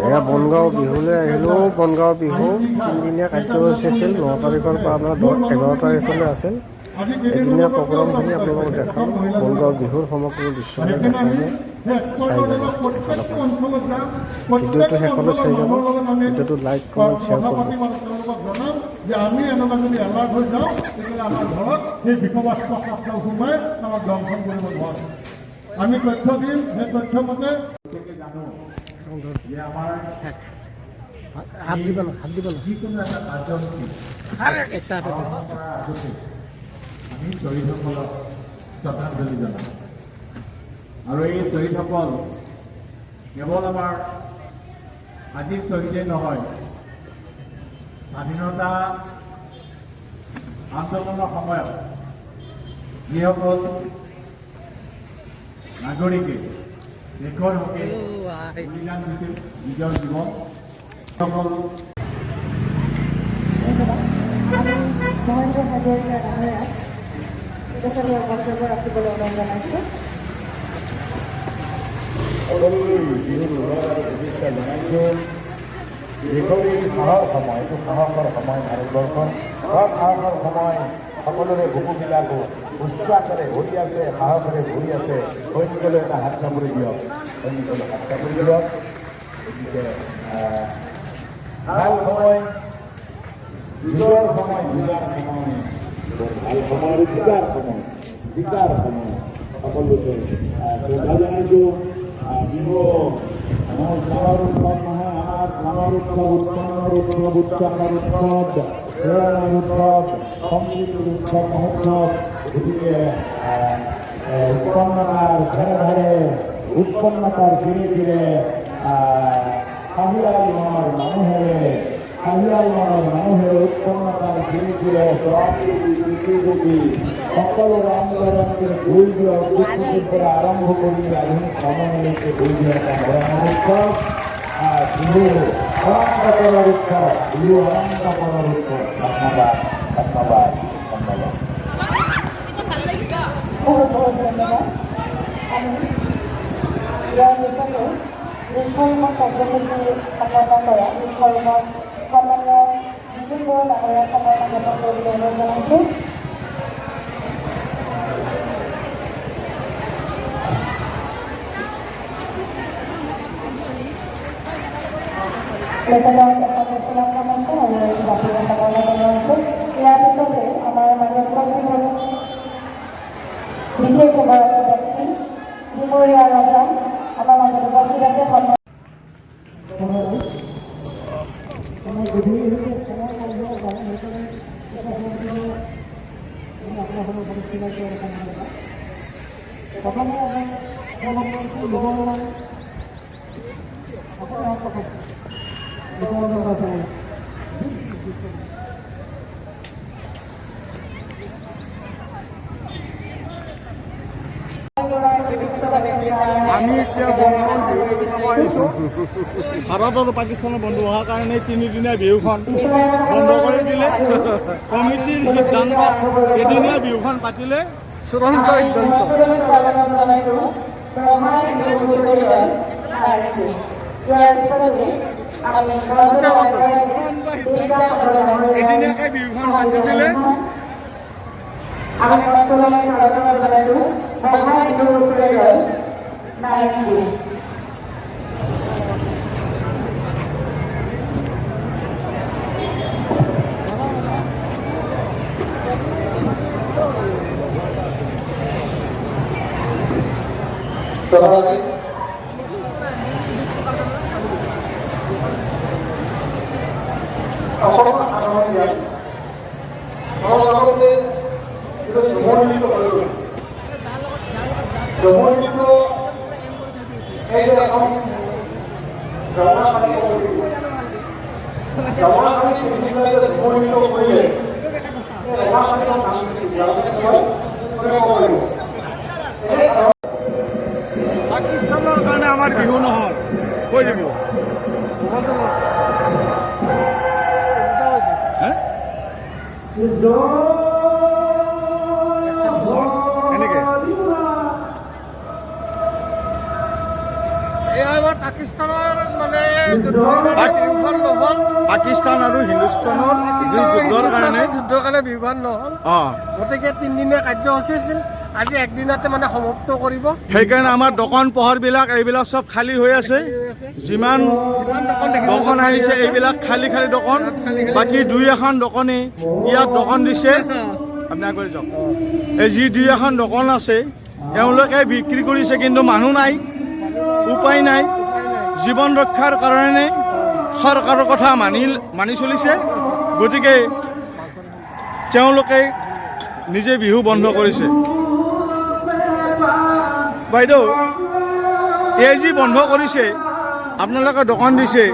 এয়া বনগাঁও বিহুলৈ আহিলোঁ। বনগাঁও বিহু তিনিদিনীয়া কাৰ্যসূচী আছিল। 9 তাৰিখৰ পৰা আপোনাৰ 11 তাৰিখলৈ আছিল। এদিনীয়া প্ৰগ্ৰামখিনি আপোনালোকক দেখাম। বনগাঁও বিহুৰ সমগ্ৰ দৃশ্যবোৰ দেখাব, চাই যাব এফালৰ পৰা। ভিডিঅ'টো শেষলৈ চাই যাব। ভিডিঅ'টো লাইক কমেণ্ট শ্বেয়াৰ কৰিব। যে আমি এনেকুৱা যদি এলাৰ্ট হৈ যাওঁ তেতিয়াহ'লে আমাৰ ঘৰত সেই বিষবাস্ত সাপডাল সোমাই আমাক দংশন কৰিব নোৱাৰে। আমি তথ্য দিম, সেই তথ্য মতে জানো যে আমাৰ যিকোনো এটা কাৰ্যসূচী আমি শ্বহীদসকলক শ্ৰদ্ধাঞ্জলি জনাওঁ। আৰু এই শ্বহীদসকল কেৱল আমাৰ আজিৰ শ্বহীদে নহয়, স্বাধীনতা আন্দোলনৰ সময়ত যিসকল নাগৰিকে দেশৰ হকে বলিদান দিছিল নিজৰ জীৱন, সকল মহেন্দ্ৰ হাজৰিকাৰ নামেৰে তেখেতৰ বক্তব্য ৰাখিবলৈ অনুৰোধ জনাইছোঁ। দেশৰ এই সাহৰ সময়, এইটো সাহসৰ সময় ভাৰতবৰ্ষৰ সাহসৰ সময়। সকলোৰে বুকুবিলাক উচ্ছ্বাসেৰে ভৰি আছে, সাহসেৰে ভৰি আছে। সৈনিকলৈ এটা হাত চাপৰি দিয়ক, সৈনিকলৈ হাত চাপৰি দিয়ক। গতিকে ভাল সময়, যুঁজৰ সময়, যুঁজাৰ সময়, ভাল সময়, জিকাৰ সময়, জিকাৰ সময়। সকলোকে শ্ৰদ্ধা জনাইছোঁ। বিহু আমাৰ গাঁৱৰ উৎসৱ নহয়, আমাৰ গাঁৱৰ উৎসৱ, উৎপন্নৰ উৎসৱ, উৎসৱৰ উৎসৱ, প্ৰেৰণাৰ উৎসৱ, সম্প্ৰীতিৰ উৎসৱ, মহোৎসৱ। গতিকে উৎপন্নতাৰ ঘৰে ঘৰে, উৎপন্নতাৰ ধীৰে ধীৰে হাঁহিয়াল মনৰ মানুহেৰে, হাঁহিয়াল মনৰ মানুহেৰে উৎপন্নতাৰ ধীৰে ধীৰে দেৱী সকলোৰে অন্তৰকে বৈ যোৱা উৎসৱৰ পৰা আৰম্ভ কৰি আধুনিক সময়লৈকে বৈ যোৱা এটা ভ্ৰমণ উৎসৱ। বিহু আনন্দ কৰাৰ উৎসৱ, বিহু আনন্দ কৰাৰ উৎসৱ। ধন্যবাদ, ধন্যবাদ, ধন্যবাদ। বহুত বহুত ধন্যবাদ। আমি ইয়াৰ পিছতে বৃক্ষৰোপণ কাৰ্যসূচী সম্পন্ন কৰা বৃক্ষৰোপণ সন্মানীয় জিতুল বৰা ডাঙৰীয়াক সম্বৰ্ধনা জ্ঞাপন কৰিবলৈ অনুৰোধ জনাইছোঁ। তেখেতক এখন ফুলাম আছে আৰু জাতিৰ সম্বৰ্ধনা জনাইছোঁ। ইয়াৰ পিছতে আমাৰ মাজত উপস্থিত হ'ল বিশেষ এগৰাকী ব্যক্তি, ডিমৰীয়া ৰজা আমাৰ মাজত উপস্থিত আছে। আমি এতিয়া বনগাঁও বিহুটো চাব আহিছোঁ। ভাৰত আৰু পাকিস্তানৰ বন্ধু হোৱাৰ কাৰণে তিনিদিনীয়া বিহুখন বন্ধ কৰি দিলে। কমিটিৰ সিদ্ধান্তত এদিনীয়া বিহুখন পাতিলে। চূড়ান্ত সিদ্ধান্ত। এদিনীয়াকৈ বিহুখন পাতি দিলে। পাকিস্তানৰ কাৰণে আমাৰ বিহু নহ'ল, কৈ দিব। এনেকে পাকিস্তানৰ মানে যুদ্ধৰ কাৰণে বিহুখন নহ'ল। পাকিস্তান আৰু হিন্দুস্তানৰ যুদ্ধৰ কাৰণে বিহুখন নহ'ল। অঁ, গতিকে 3 দিনীয়া কাৰ্যসূচী আছিল। আজি একদিনতে মানে সমাপ্ত কৰিব। সেইকাৰণে আমাৰ দোকান পোহাৰবিলাক এইবিলাক চব খালী হৈ আছে। যিমান দোকান আহিছে এইবিলাক খালী খালী দোকান। বাকী 2-এখন দোকানী ইয়াত দোকান দিছে। আপুনি আগবাঢ়ি যাওক। এই যি 2-এখন দোকান আছে এওঁলোকে বিক্ৰী কৰিছে, কিন্তু মানুহ নাই, উপায় নাই। জীৱন ৰক্ষাৰ কাৰণে চৰকাৰৰ কথা মানি চলিছে। গতিকে তেওঁলোকে নিজে বিহু বন্ধ কৰিছে। বাইদেউ, এই যি বন্ধ কৰিছে, আপোনালোকে দোকান দিছে,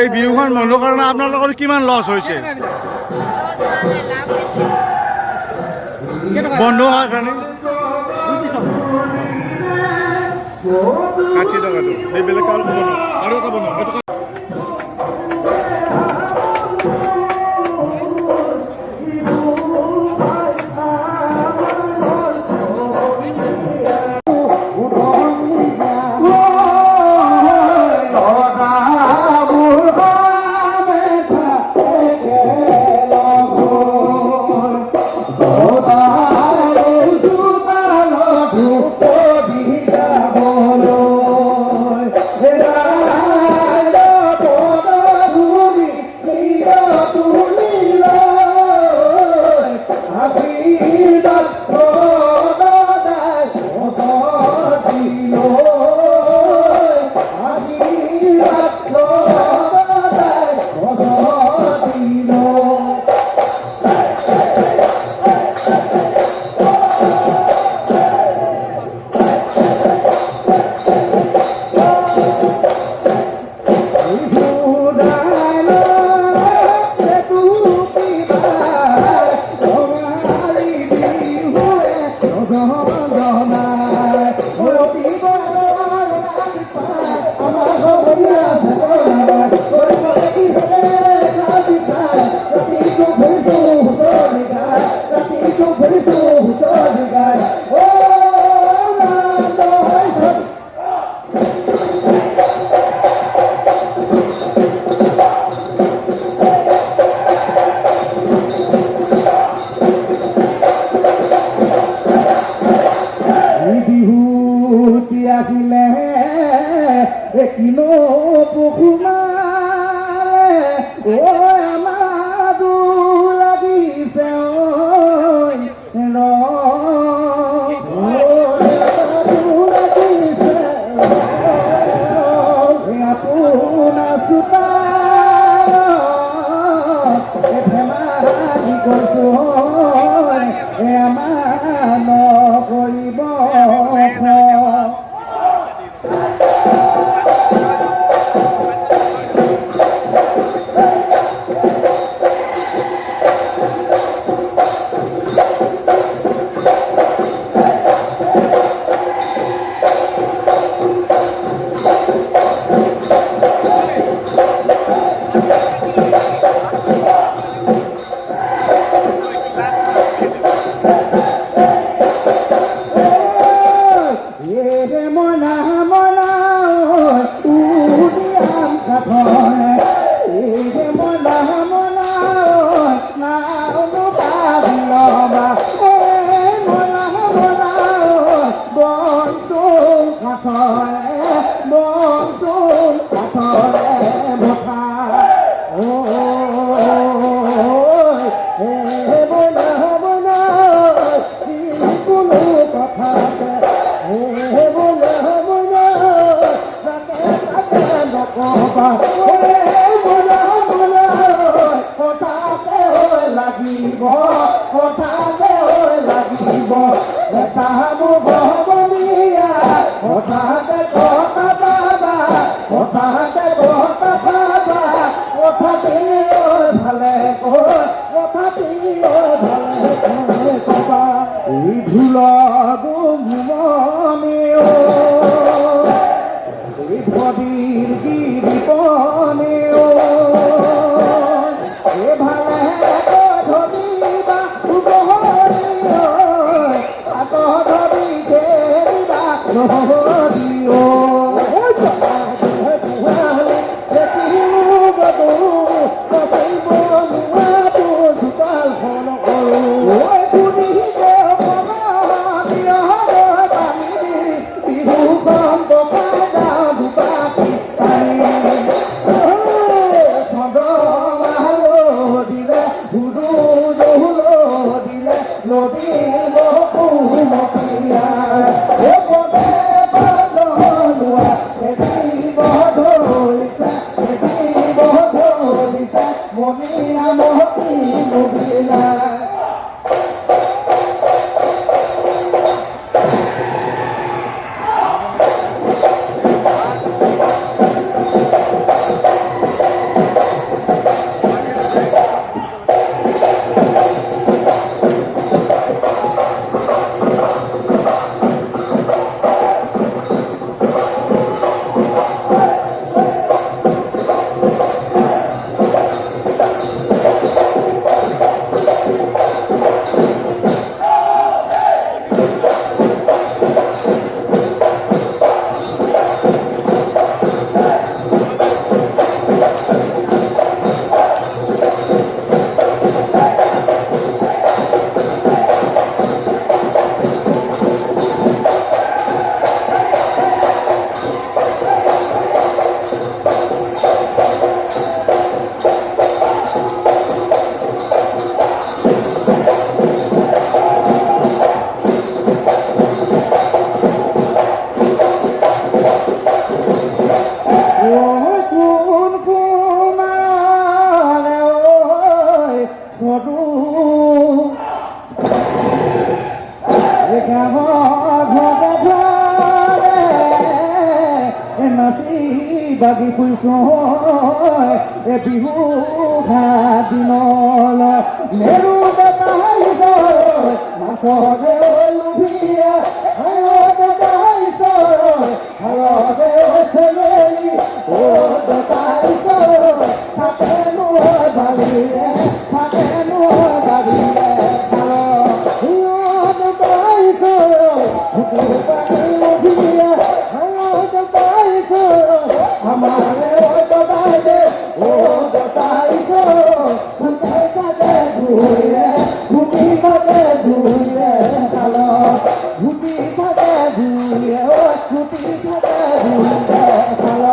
এই বিহুখন বন্ধ কাৰণে আপোনালোকৰ কিমান লছ হৈছে বন্ধ হোৱাৰ কাৰণে? কাটি টকাটো এই বেলেগ আৰু ক'ব নোৱাৰো। আৰু এটা বনাওক, এইটো বাচি বাগি ফুৰিছো এ বিহু দিনল মেৰু দেখাইছ মাছৰে লুভিয়া দেখাইছ হালদে চেলেলি ও দেখাইছ থাকেনো বালিয়ে থাকেনো বালিয়ে হাল দেখাইছ লুভিয়া দেখাইছ আমারে দেখাইছে ও দেখাইছ ঘুমে কাটে ঘুরে ঘুমি কাটে ঘুরে হাল ঘুমি কাটে ঘুরে ও ঘুমি কাটে ঘুরে হাল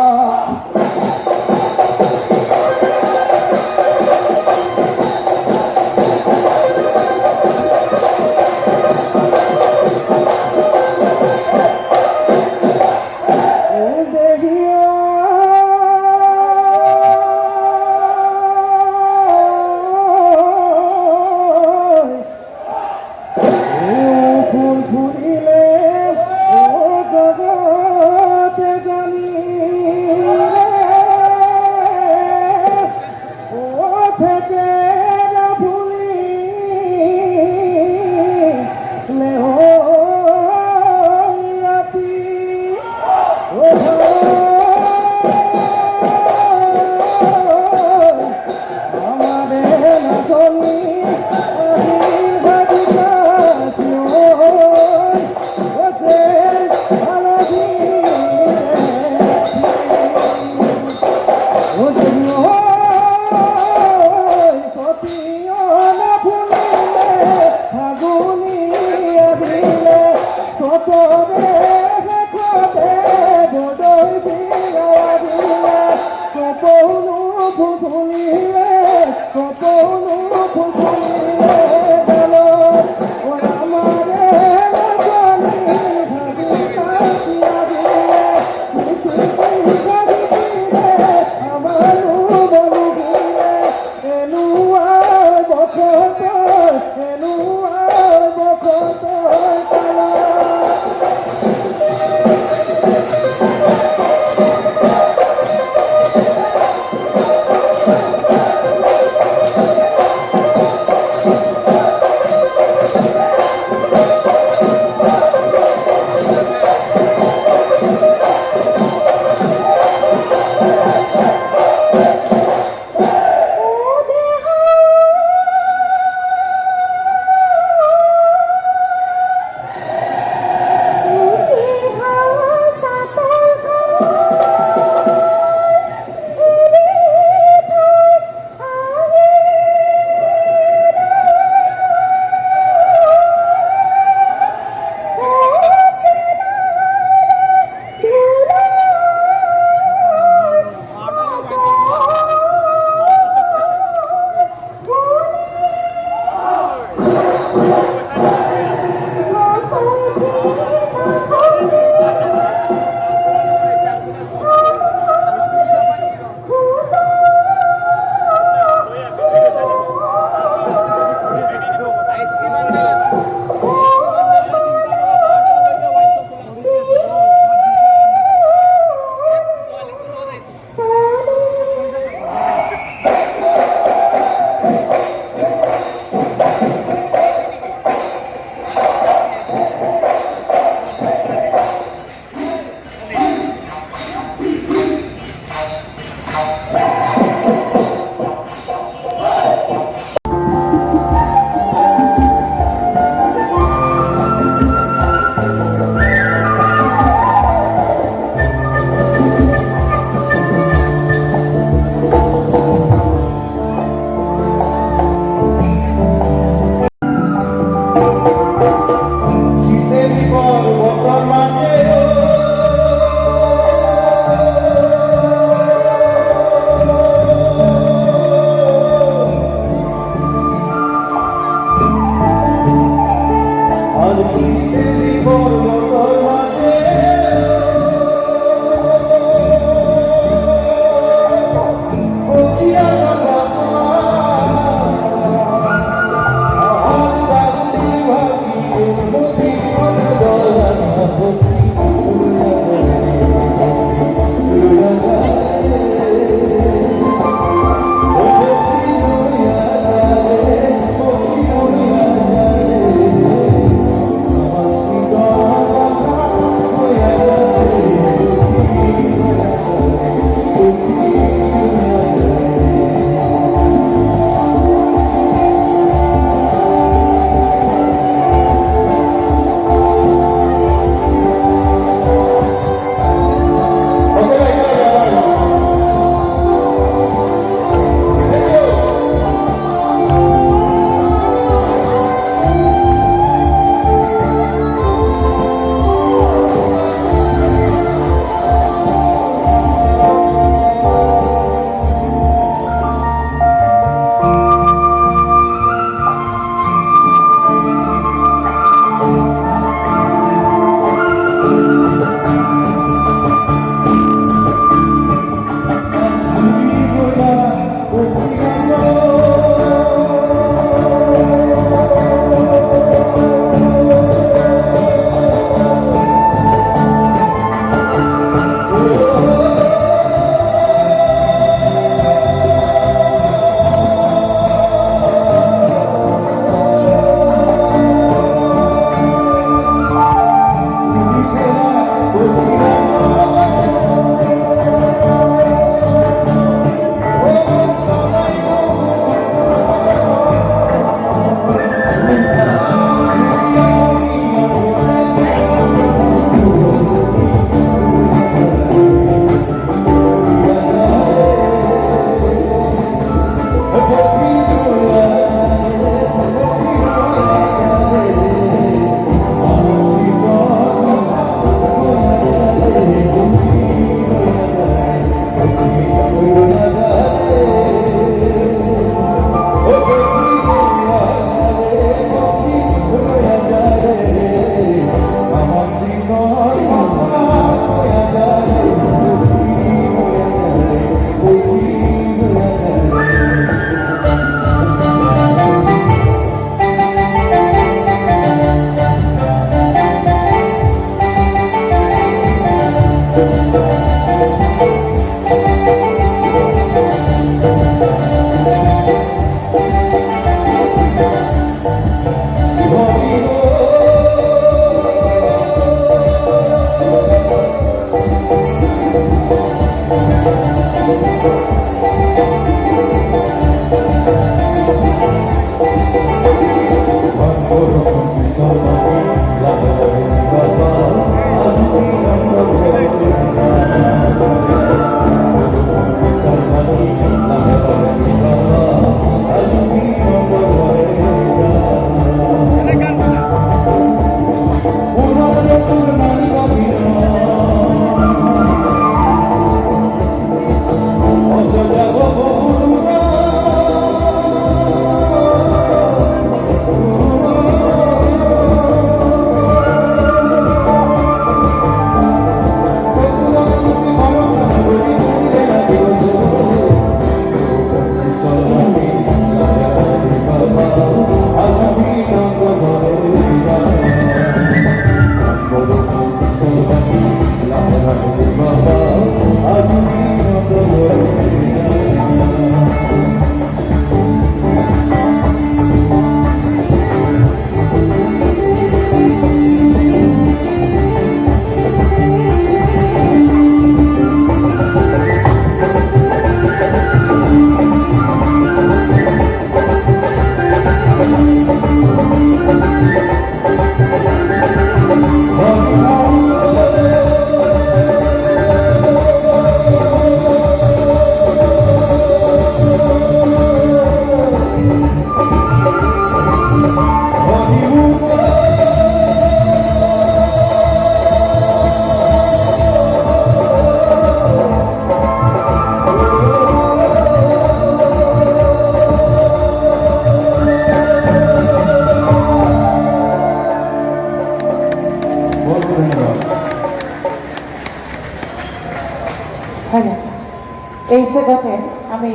এই জগতে আমি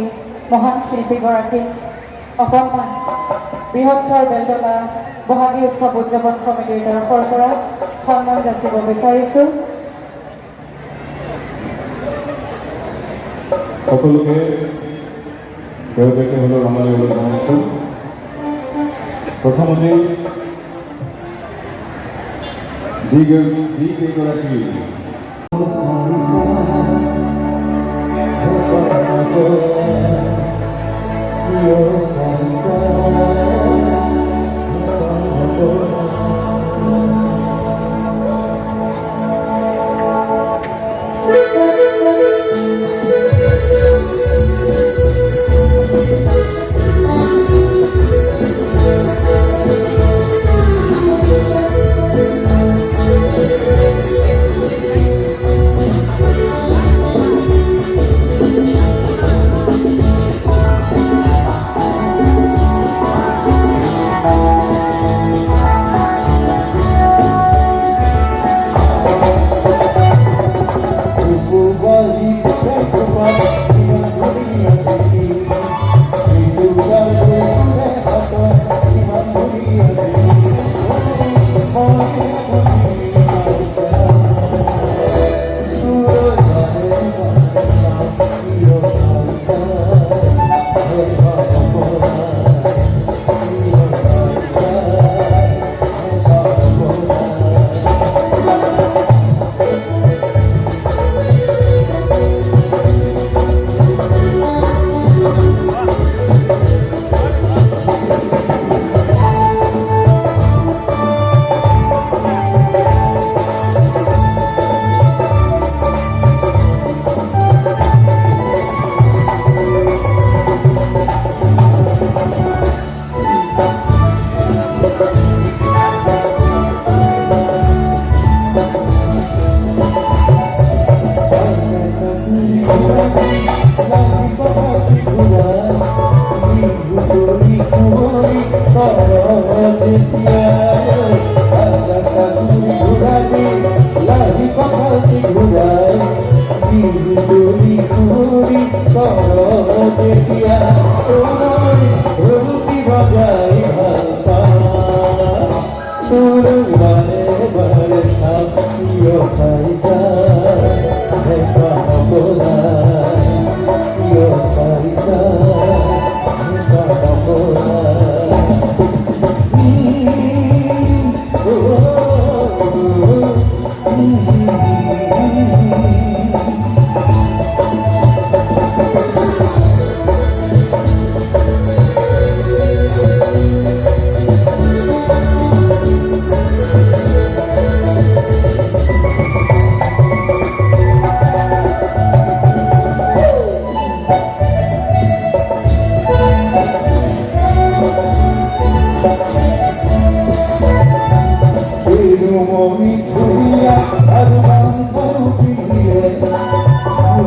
মহান শিল্পীগৰাকীক অকণমান বৃহত্তৰ বেলতলা বহাগী উৎসৱ উদযাপন কমিটিৰ তৰফৰ পৰা সন্মান যাচিব বিচাৰিছোঁ। সকলোকে কেউবাকে হ'লেও ৰমালিবলৈ জনাইছোঁ। প্ৰথমতে যিকেইগৰাকী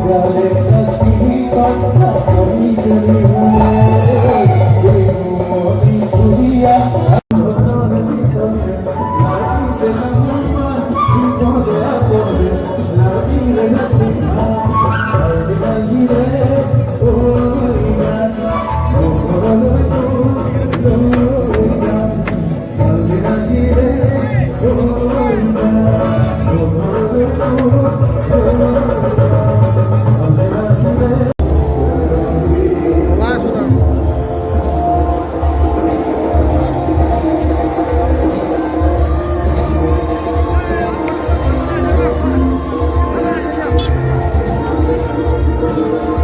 Thank you.